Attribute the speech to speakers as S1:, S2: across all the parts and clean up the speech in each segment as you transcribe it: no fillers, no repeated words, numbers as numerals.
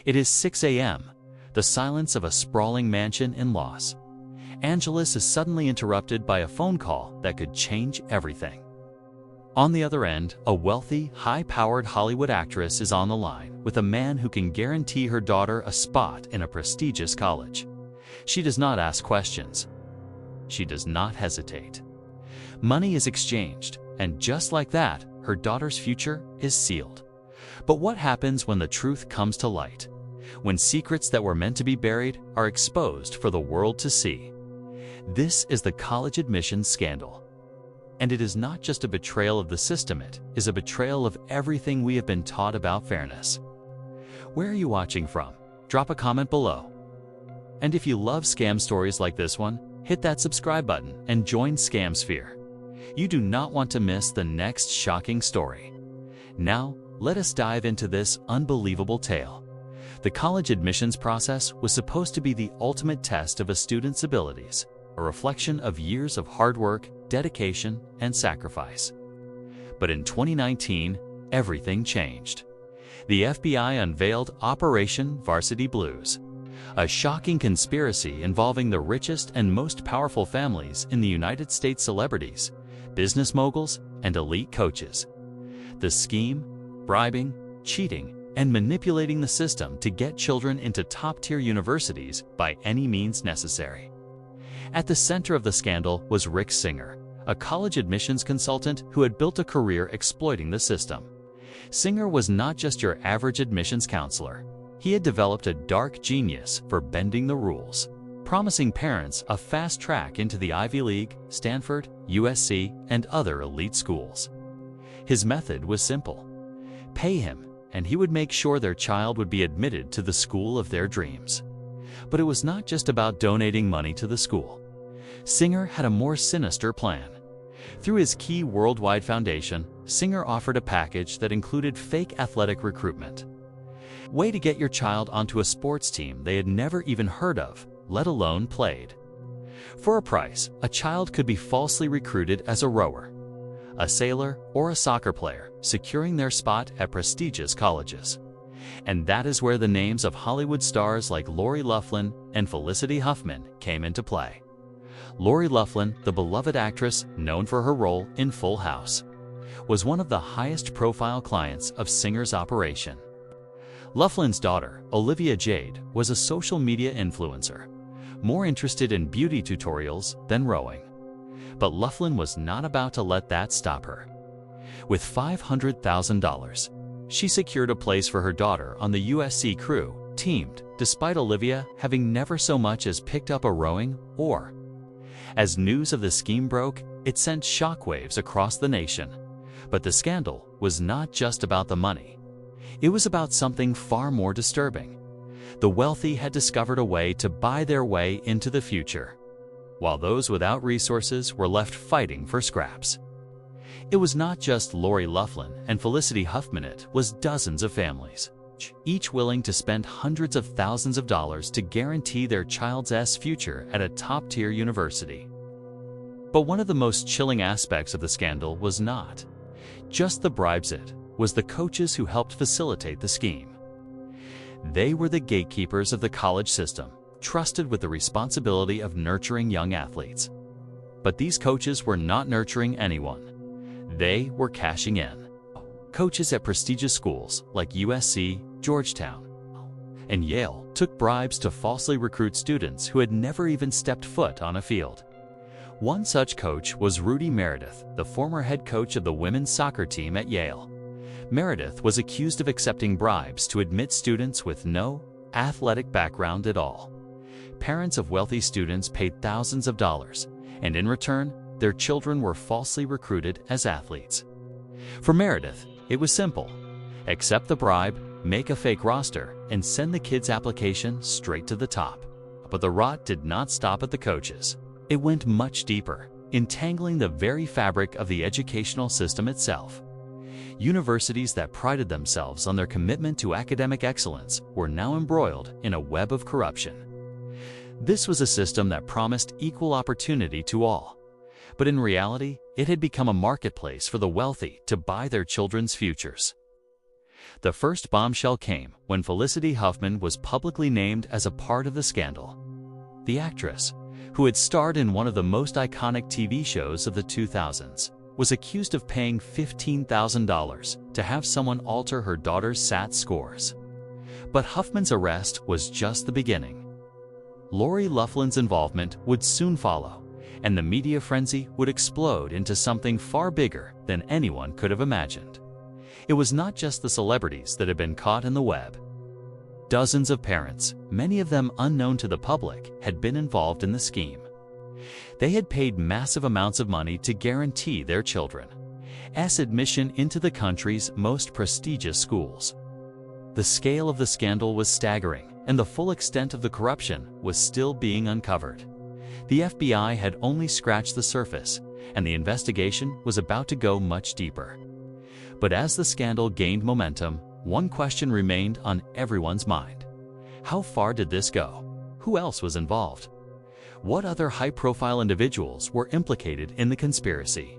S1: It is 6 a.m., the silence of a sprawling mansion in Los Angeles is suddenly interrupted by a phone call that could change everything. On the other end, a wealthy, high-powered Hollywood actress is on the line with a man who can guarantee her daughter a spot in a prestigious college. She does not ask questions. She does not hesitate. Money is exchanged, and just like that, her daughter's future is sealed. But what happens when the truth comes to light? When secrets that were meant to be buried are exposed for the world to see? This is the college admissions scandal. And it is not just a betrayal of the system, it is a betrayal of everything we have been taught about fairness. Where are you watching from? Drop a comment below. And if you love scam stories like this one, hit that subscribe button and join ScamSphere. You do not want to miss the next shocking story. Now, let us dive into this unbelievable tale. The college admissions process was supposed to be the ultimate test of a student's abilities, a reflection of years of hard work, dedication, and sacrifice. But in 2019, everything changed. The FBI unveiled Operation Varsity Blues, a shocking conspiracy involving the richest and most powerful families in the United States: celebrities, business moguls, and elite coaches. The scheme: bribing, cheating, and manipulating the system to get children into top-tier universities by any means necessary. At the center of the scandal was Rick Singer, a college admissions consultant who had built a career exploiting the system. Singer was not just your average admissions counselor. He had developed a dark genius for bending the rules, promising parents a fast track into the Ivy League, Stanford, USC, and other elite schools. His method was simple: pay him, and he would make sure their child would be admitted to the school of their dreams. But it was not just about donating money to the school. Singer had a more sinister plan. Through his key worldwide foundation, Singer offered a package that included fake athletic recruitment. Way to get your child onto a sports team they had never even heard of, let alone played. For a price, a child could be falsely recruited as a rower, a sailor, or a soccer player, securing their spot at prestigious colleges. And that is where the names of Hollywood stars like Lori Loughlin and Felicity Huffman came into play. Lori Loughlin, the beloved actress known for her role in Full House, was one of the highest-profile clients of Singer's operation. Loughlin's daughter, Olivia Jade, was a social media influencer, more interested in beauty tutorials than rowing. But Loughlin was not about to let that stop her. With $500,000, she secured a place for her daughter on the USC crew, teamed, despite Olivia having never so much as picked up a rowing oar. As news of the scheme broke, it sent shockwaves across the nation. But the scandal was not just about the money. It was about something far more disturbing. The wealthy had discovered a way to buy their way into the future, while those without resources were left fighting for scraps. It was not just Lori Loughlin and Felicity Huffman, it was dozens of families, each willing to spend hundreds of thousands of dollars to guarantee their child's future at a top-tier university. But one of the most chilling aspects of the scandal was not just the bribes, it was the coaches who helped facilitate the scheme. They were the gatekeepers of the college system, trusted with the responsibility of nurturing young athletes. But these coaches were not nurturing anyone. They were cashing in. Coaches at prestigious schools like USC, Georgetown, and Yale took bribes to falsely recruit students who had never even stepped foot on a field. One such coach was Rudy Meredith, the former head coach of the women's soccer team at Yale. Meredith was accused of accepting bribes to admit students with no athletic background at all. Parents of wealthy students paid thousands of dollars, and in return, their children were falsely recruited as athletes. For Meredith, it was simple: accept the bribe, make a fake roster, and send the kid's application straight to the top. But the rot did not stop at the coaches. It went much deeper, entangling the very fabric of the educational system itself. Universities that prided themselves on their commitment to academic excellence were now embroiled in a web of corruption. This was a system that promised equal opportunity to all, but in reality, it had become a marketplace for the wealthy to buy their children's futures. The first bombshell came when Felicity Huffman was publicly named as a part of the scandal. The actress, who had starred in one of the most iconic TV shows of the 2000s, was accused of paying $15,000 to have someone alter her daughter's SAT scores. But Huffman's arrest was just the beginning. Lori Loughlin's involvement would soon follow, and the media frenzy would explode into something far bigger than anyone could have imagined. It was not just the celebrities that had been caught in the web. Dozens of parents, many of them unknown to the public, had been involved in the scheme. They had paid massive amounts of money to guarantee their children's admission into the country's most prestigious schools. The scale of the scandal was staggering, and the full extent of the corruption was still being uncovered. The FBI had only scratched the surface, and the investigation was about to go much deeper. But as the scandal gained momentum, one question remained on everyone's mind. How far did this go? Who else was involved? What other high-profile individuals were implicated in the conspiracy?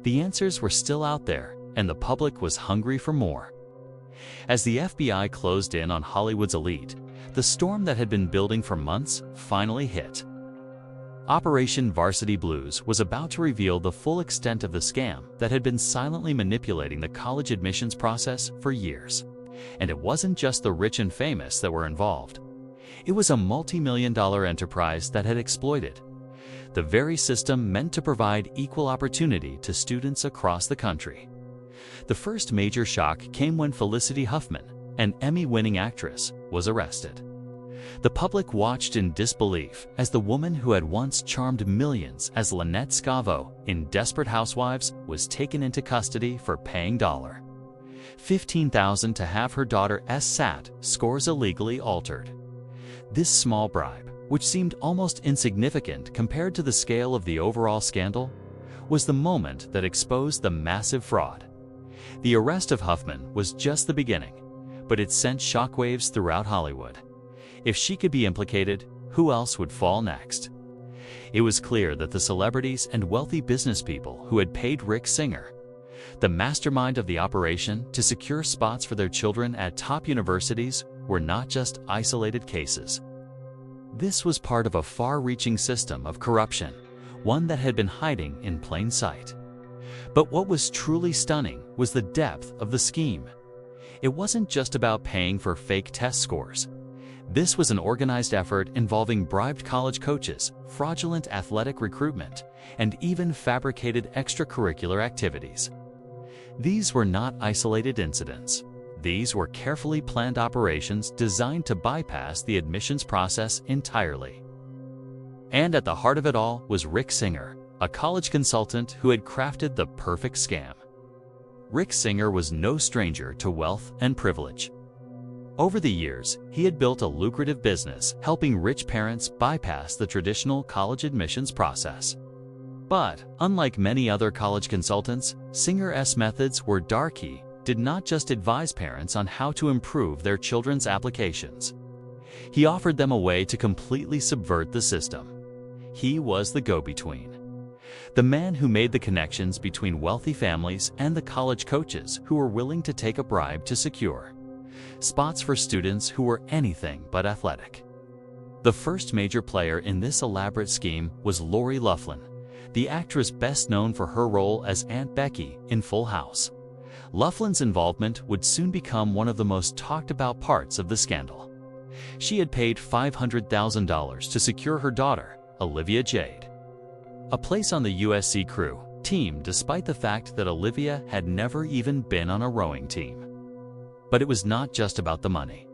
S1: The answers were still out there, and the public was hungry for more. As the FBI closed in on Hollywood's elite, the storm that had been building for months finally hit. Operation Varsity Blues was about to reveal the full extent of the scam that had been silently manipulating the college admissions process for years. And it wasn't just the rich and famous that were involved. It was a multi-million-dollar enterprise that had exploited the very system meant to provide equal opportunity to students across the country. The first major shock came when Felicity Huffman, an Emmy-winning actress, was arrested. The public watched in disbelief as the woman who had once charmed millions as Lynette Scavo in Desperate Housewives was taken into custody for paying $15,000 to have her daughter's SAT scores illegally altered. This small bribe, which seemed almost insignificant compared to the scale of the overall scandal, was the moment that exposed the massive fraud. The arrest of Huffman was just the beginning, but it sent shockwaves throughout Hollywood. If she could be implicated, who else would fall next? It was clear that the celebrities and wealthy business people who had paid Rick Singer, the mastermind of the operation, to secure spots for their children at top universities were not just isolated cases. This was part of a far-reaching system of corruption, one that had been hiding in plain sight. But what was truly stunning was the depth of the scheme. It wasn't just about paying for fake test scores. This was an organized effort involving bribed college coaches, fraudulent athletic recruitment, and even fabricated extracurricular activities. These were not isolated incidents. These were carefully planned operations designed to bypass the admissions process entirely. And at the heart of it all was Rick Singer, a college consultant who had crafted the perfect scam. Rick Singer was no stranger to wealth and privilege. Over the years, he had built a lucrative business helping rich parents bypass the traditional college admissions process. But, unlike many other college consultants, Singer's methods were dark. He did not just advise parents on how to improve their children's applications. He offered them a way to completely subvert the system. He was the go-between. The man who made the connections between wealthy families and the college coaches who were willing to take a bribe to secure spots for students who were anything but athletic. The first major player in this elaborate scheme was Lori Loughlin, the actress best known for her role as Aunt Becky in Full House. Loughlin's involvement would soon become one of the most talked about parts of the scandal. She had paid $500,000 to secure her daughter, Olivia Jade, a place on the USC crew team, despite the fact that Olivia had never even been on a rowing team. But it was not just about the money.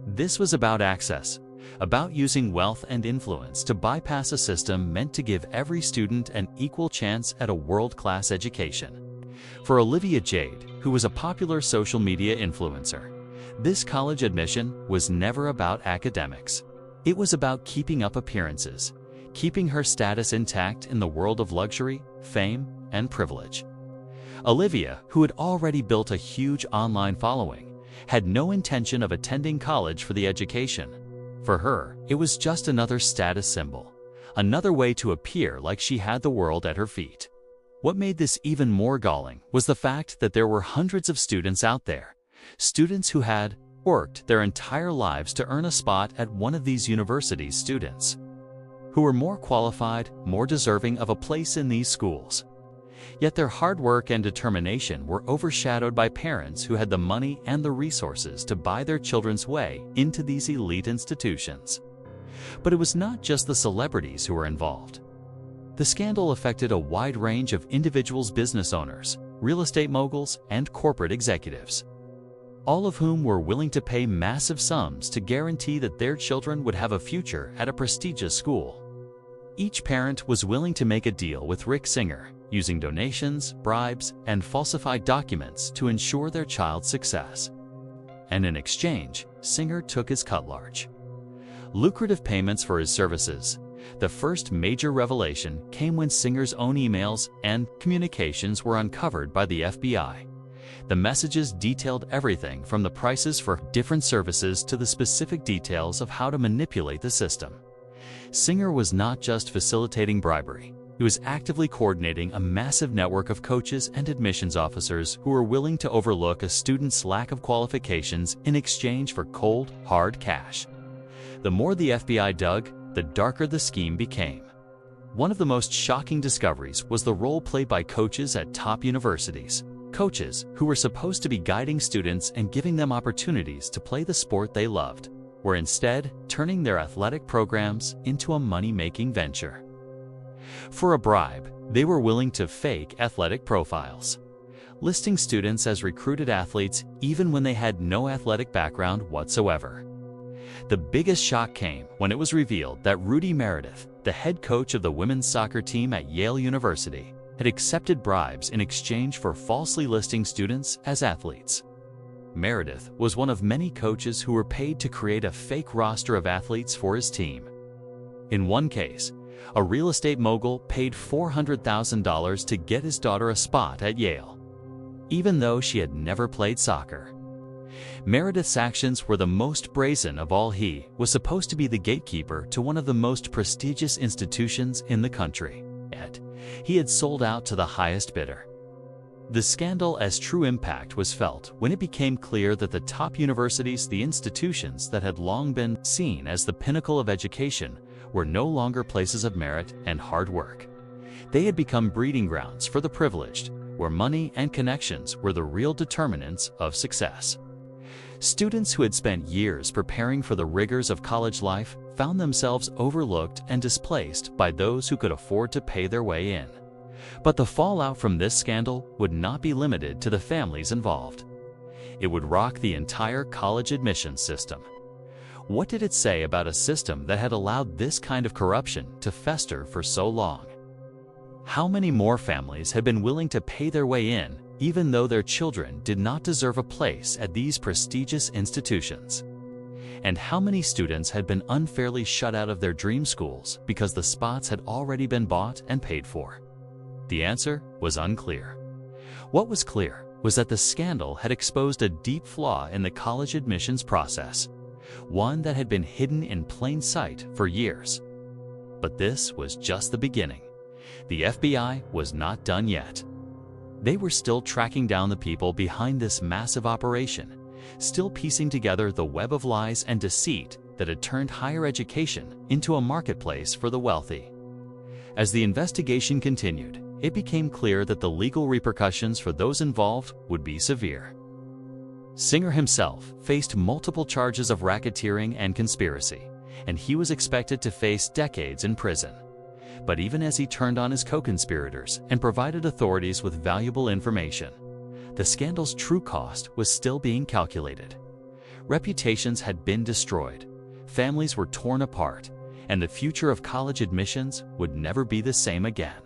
S1: This was about access, about using wealth and influence to bypass a system meant to give every student an equal chance at a world-class education. For Olivia Jade, who was a popular social media influencer, this college admission was never about academics. It was about keeping up appearances, keeping her status intact in the world of luxury, fame, and privilege. Olivia, who had already built a huge online following, had no intention of attending college for the education. For her, it was just another status symbol, another way to appear like she had the world at her feet. What made this even more galling was the fact that there were hundreds of students out there, Students who had worked their entire lives to earn a spot at one of these universities, students who were more qualified, more deserving of a place in these schools. Yet their hard work and determination were overshadowed by parents who had the money and the resources to buy their children's way into these elite institutions. But it was not just the celebrities who were involved. The scandal affected a wide range of individuals, business owners, real estate moguls, and corporate executives, all of whom were willing to pay massive sums to guarantee that their children would have a future at a prestigious school. Each parent was willing to make a deal with Rick Singer, using donations, bribes, and falsified documents to ensure their child's success. And in exchange, Singer took his cut large. Lucrative payments for his services. The first major revelation came when Singer's own emails and communications were uncovered by the FBI. The messages detailed everything from the prices for different services to the specific details of how to manipulate the system. Singer was not just facilitating bribery. He was actively coordinating a massive network of coaches and admissions officers who were willing to overlook a student's lack of qualifications in exchange for cold, hard cash. The more the FBI dug, the darker the scheme became. One of the most shocking discoveries was the role played by coaches at top universities. Coaches who were supposed to be guiding students and giving them opportunities to play the sport they loved, were instead turning their athletic programs into a money-making venture. For a bribe, they were willing to fake athletic profiles, listing students as recruited athletes even when they had no athletic background whatsoever. The biggest shock came when it was revealed that Rudy Meredith, the head coach of the women's soccer team at Yale University, had accepted bribes in exchange for falsely listing students as athletes. Meredith was one of many coaches who were paid to create a fake roster of athletes for his team. In one case, a real estate mogul paid $400,000 to get his daughter a spot at Yale, even though she had never played soccer. Meredith's actions were the most brazen of all. He was supposed to be the gatekeeper to one of the most prestigious institutions in the country, yet he had sold out to the highest bidder. The scandal's true impact was felt when it became clear that the top universities, the institutions that had long been seen as the pinnacle of education, were no longer places of merit and hard work. They had become breeding grounds for the privileged, where money and connections were the real determinants of success. Students who had spent years preparing for the rigors of college life found themselves overlooked and displaced by those who could afford to pay their way in. But the fallout from this scandal would not be limited to the families involved. It would rock the entire college admissions system. What did it say about a system that had allowed this kind of corruption to fester for so long? How many more families had been willing to pay their way in, even though their children did not deserve a place at these prestigious institutions? And how many students had been unfairly shut out of their dream schools because the spots had already been bought and paid for? The answer was unclear. What was clear was that the scandal had exposed a deep flaw in the college admissions process, one that had been hidden in plain sight for years. But this was just the beginning. The FBI was not done yet. They were still tracking down the people behind this massive operation, still piecing together the web of lies and deceit that had turned higher education into a marketplace for the wealthy. As the investigation continued, it became clear that the legal repercussions for those involved would be severe. Singer himself faced multiple charges of racketeering and conspiracy, and he was expected to face decades in prison. But even as he turned on his co-conspirators and provided authorities with valuable information, the scandal's true cost was still being calculated. Reputations had been destroyed, families were torn apart, and the future of college admissions would never be the same again.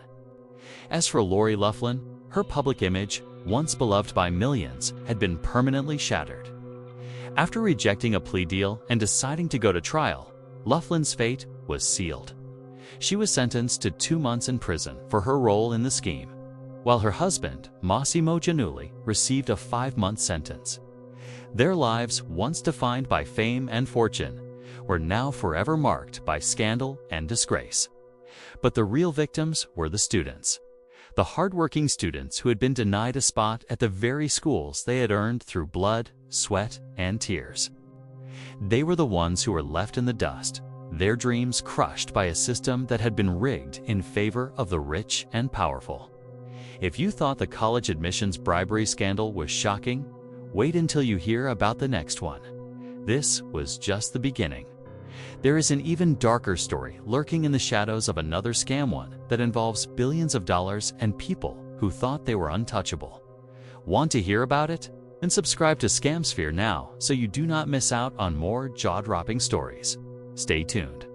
S1: As for Lori Loughlin, her public image, once beloved by millions, had been permanently shattered. After rejecting a plea deal and deciding to go to trial, Loughlin's fate was sealed. She was sentenced to 2 months in prison for her role in the scheme, while her husband, Massimo Giannulli, received a 5-month sentence. Their lives, once defined by fame and fortune, were now forever marked by scandal and disgrace. But the real victims were the students. the hardworking students who had been denied a spot at the very schools they had earned through blood, sweat, and tears. They were the ones who were left in the dust, their dreams crushed by a system that had been rigged in favor of the rich and powerful. If you thought the college admissions bribery scandal was shocking, wait until you hear about the next one. This was just the beginning. There is an even darker story lurking in the shadows of another scam one that involves billions of dollars and people who thought they were untouchable. Want to hear about it? Then subscribe to ScamSphere now so you do not miss out on more jaw-dropping stories. Stay tuned.